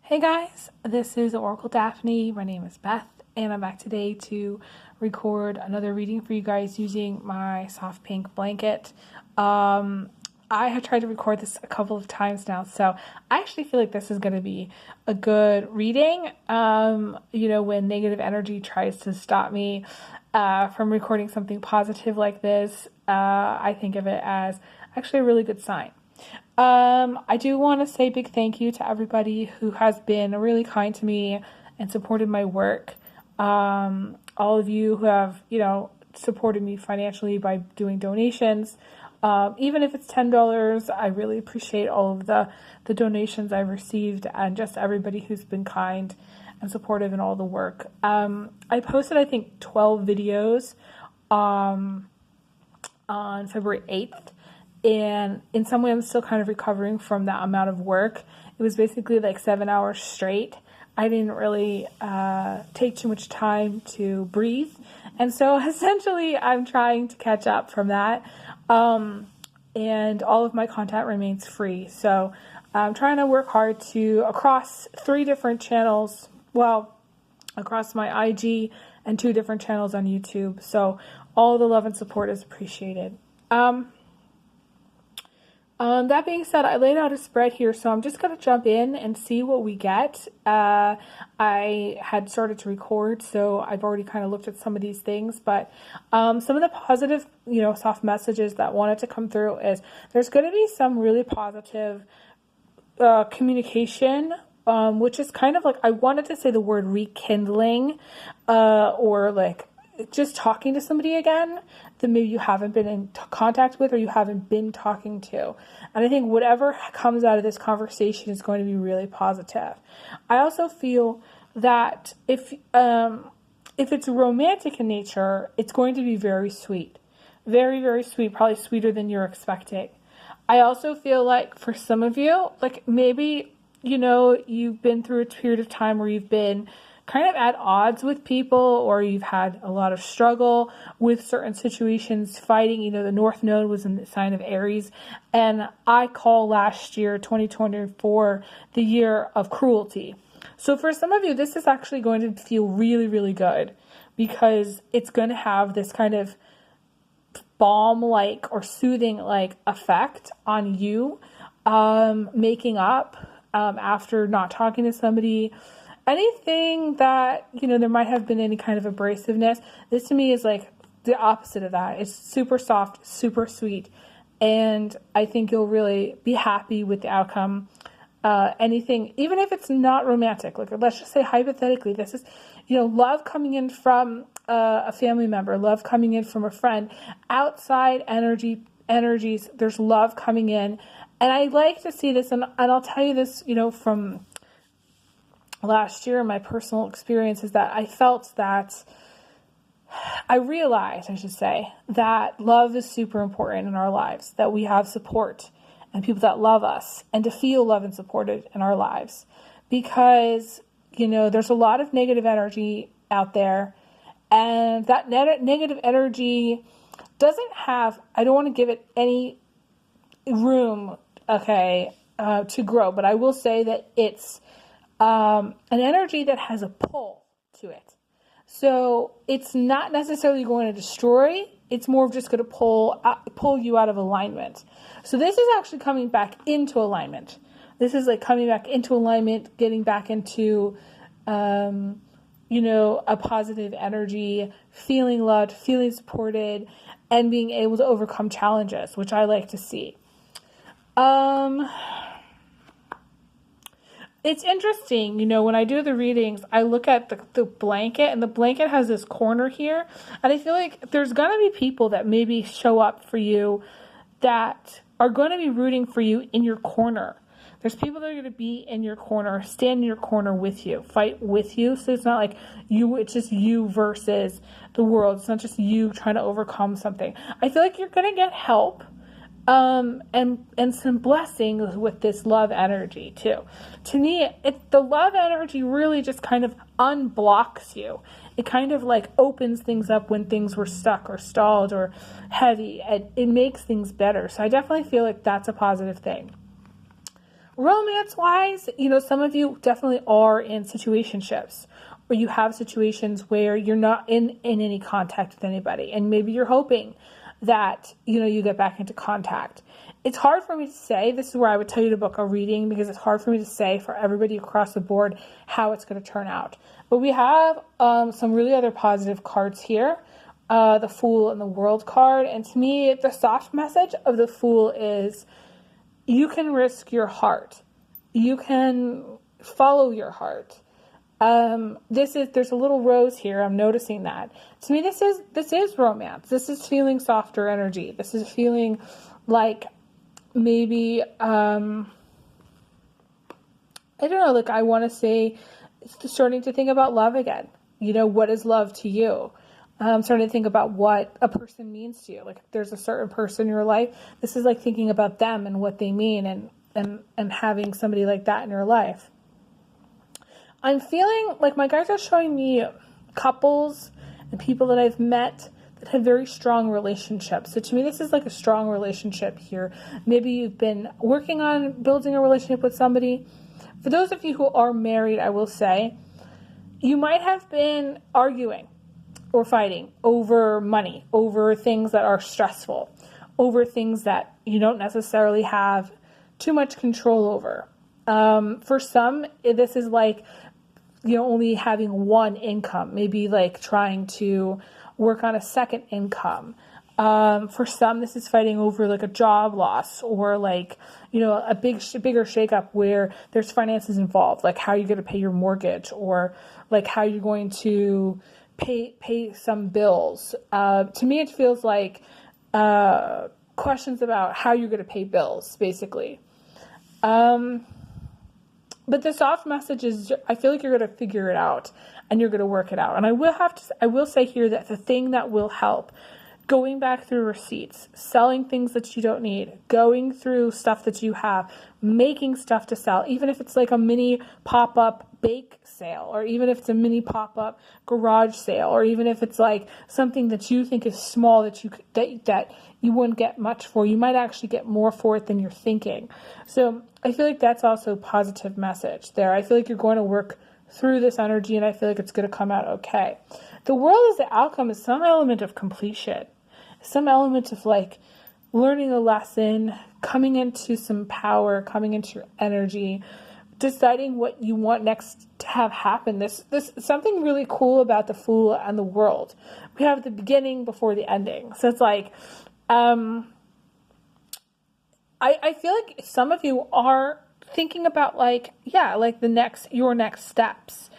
Hey guys, this is Oracle Daphne. My name is Beth, and I'm back today to record another reading for you guys using my soft pink blanket. I have tried to record this a couple of times now, so I actually feel like this is going to be a good reading. When negative energy tries to stop me from recording something positive like this, I think of it as actually a really good sign. I do want to say a big thank you to everybody who has been really kind to me and supported my work. All of you who have, supported me financially by doing donations. Even if it's $10, I really appreciate all of the donations I've received and just everybody who's been kind and supportive in all the work. I posted, I think, 12 videos on February 8th. And in some way, I'm still kind of recovering from that amount of work. It was basically like 7 hours straight. I didn't really take too much time to breathe. And so essentially, I'm trying to catch up from that. And all of my content remains free. So I'm trying to work hard to, across 3 different channels, across my IG and 2 different channels on YouTube. So all the love and support is appreciated. That being said, I laid out a spread here, so I'm just going to jump in and see what we get. I had started to record, so I've already kind of looked at some of these things, but some of the positive, soft messages that wanted to come through is there's going to be some really positive communication, which is kind of like, I wanted to say the word rekindling, or like just talking to somebody again that maybe you haven't been in contact with or you haven't been talking to. And I think whatever comes out of this conversation is going to be really positive. I also feel that if it's romantic in nature, it's going to be very sweet. Very, very sweet, probably sweeter than you're expecting. I also feel like for some of you, like maybe, you've been through a period of time where you've been kind of at odds with people, or you've had a lot of struggle with certain situations, fighting. The North Node was in the sign of Aries, and I call last year, 2024, the year of cruelty. So for some of you, this is actually going to feel really, really good, because it's going to have this kind of balm-like or soothing-like effect on you, making up after not talking to somebody. Anything that, there might have been any kind of abrasiveness, this to me is like the opposite of that. It's super soft, super sweet. And I think you'll really be happy with the outcome. Anything, even if it's not romantic, like let's just say hypothetically, this is, love coming in from a family member, love coming in from a friend, outside energies, there's love coming in. And I like to see this, and I'll tell you this, from last year, my personal experience is that I realized, that love is super important in our lives, that we have support and people that love us, and to feel loved and supported in our lives, because, there's a lot of negative energy out there, and that negative energy doesn't have, I don't want to give it any room, to grow, but I will say that it's an energy that has a pull to it. So it's not necessarily going to destroy, it's more of just going to pull you out of alignment. So this is actually coming back into alignment. This is like coming back into alignment, getting back into, a positive energy, feeling loved, feeling supported, and being able to overcome challenges, which I like to see. It's interesting, when I do the readings, I look at the blanket, and the blanket has this corner here, and I feel like there's going to be people that maybe show up for you that are going to be rooting for you in your corner. There's people that are going to be in your corner, stand in your corner with you, fight with you. So it's not like it's just you versus the world. It's not just you trying to overcome something. I feel like you're going to get help. And some blessings with this love energy too. To me, the love energy really just kind of unblocks you. It kind of like opens things up when things were stuck or stalled or heavy, and it makes things better. So I definitely feel like that's a positive thing. Romance-wise, you know, some of you definitely are in situationships, or you have situations where you're not in any contact with anybody, and maybe you're hoping that, you know, you get back into contact. It's hard for me to say. This is where I would tell you to book a reading, because it's hard for me to say for everybody across the board how it's going to turn out. But we have some really other positive cards here. The Fool and the World card. And to me, the soft message of the Fool is you can risk your heart. You can follow your heart. There's a little rose here. I'm noticing that. To me, this is romance. This is feeling softer energy. This is feeling like maybe, I don't know, like I want to say, starting to think about love again. You know, what is love to you? Starting to think about what a person means to you. Like if there's a certain person in your life, this is like thinking about them and what they mean, and having somebody like that in your life. I'm feeling like my guys are showing me couples and people that I've met that have very strong relationships. So to me, this is like a strong relationship here. Maybe you've been working on building a relationship with somebody. For those of you who are married, I will say, you might have been arguing or fighting over money, over things that are stressful, over things that you don't necessarily have too much control over. For some, this is like, you know, only having one income, maybe like trying to work on a second income. For some, this is fighting over like a job loss, or like, you know, a bigger shakeup where there's finances involved, like how you're going to pay your mortgage, or like how you're going to pay some bills. To me, it feels like questions about how you're going to pay bills, basically. But the soft message is, I feel like you're going to figure it out and you're going to work it out. And I will say here that the thing that will help, going back through receipts, selling things that you don't need, going through stuff that you have, making stuff to sell, even if it's like a mini pop-up bake sale, or even if it's a mini pop-up garage sale, or even if it's like something that you think is small that you wouldn't get much for, you might actually get more for it than you're thinking. So I feel like that's also a positive message there. I feel like you're going to work through this energy, and I feel like it's going to come out okay. The World as the outcome is some element of completion, some element of like learning a lesson, coming into some power, coming into your energy, deciding what you want next to have happen. This something really cool about the Fool and the World. We have the beginning before the ending. So it's like, I feel like some of you are thinking about like, yeah, like your next steps.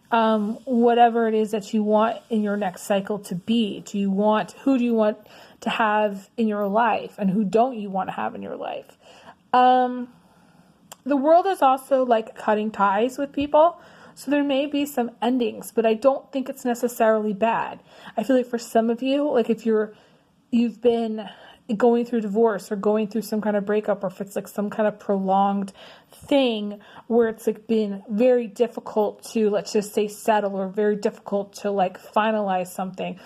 Whatever it is that you want in your next cycle to be. Who do you want to have in your life, and who don't you want to have in your life? The World is also like cutting ties with people. So there may be some endings, but I don't think it's necessarily bad. I feel like for some of you, like if you've been going through divorce or going through some kind of breakup, or if it's like some kind of prolonged thing where it's like been very difficult to, let's just say, settle, or very difficult to like finalize something,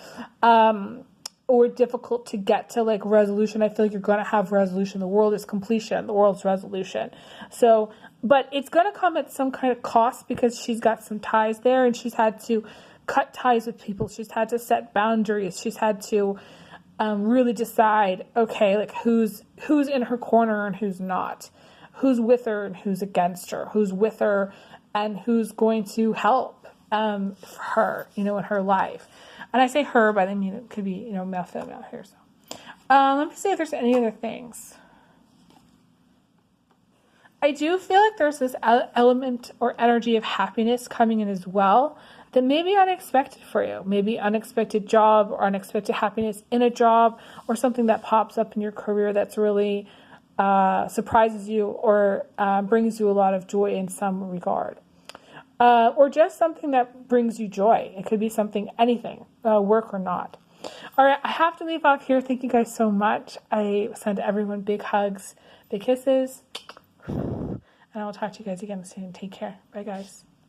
or difficult to get to like resolution, I feel like you're going to have resolution. The World is completion. The World's resolution. So, but it's going to come at some kind of cost, because she's got some ties there, and she's had to cut ties with people. She's had to set boundaries. She's had to really decide, okay, like who's in her corner and who's not, who's with her and who's against her, who's with her and who's going to help her, you know, in her life. And I say her, but I mean it could be, you know, male, female here. So let me see if there's any other things. I do feel like there's this element or energy of happiness coming in as well that may be unexpected for you. Maybe unexpected job, or unexpected happiness in a job, or something that pops up in your career that's really surprises you, or brings you a lot of joy in some regard. Or just something that brings you joy. It could be something, anything, work or not. All right, I have to leave off here. Thank you guys so much. I send everyone big hugs, big kisses, and I will talk to you guys again soon. Take care. Bye, guys.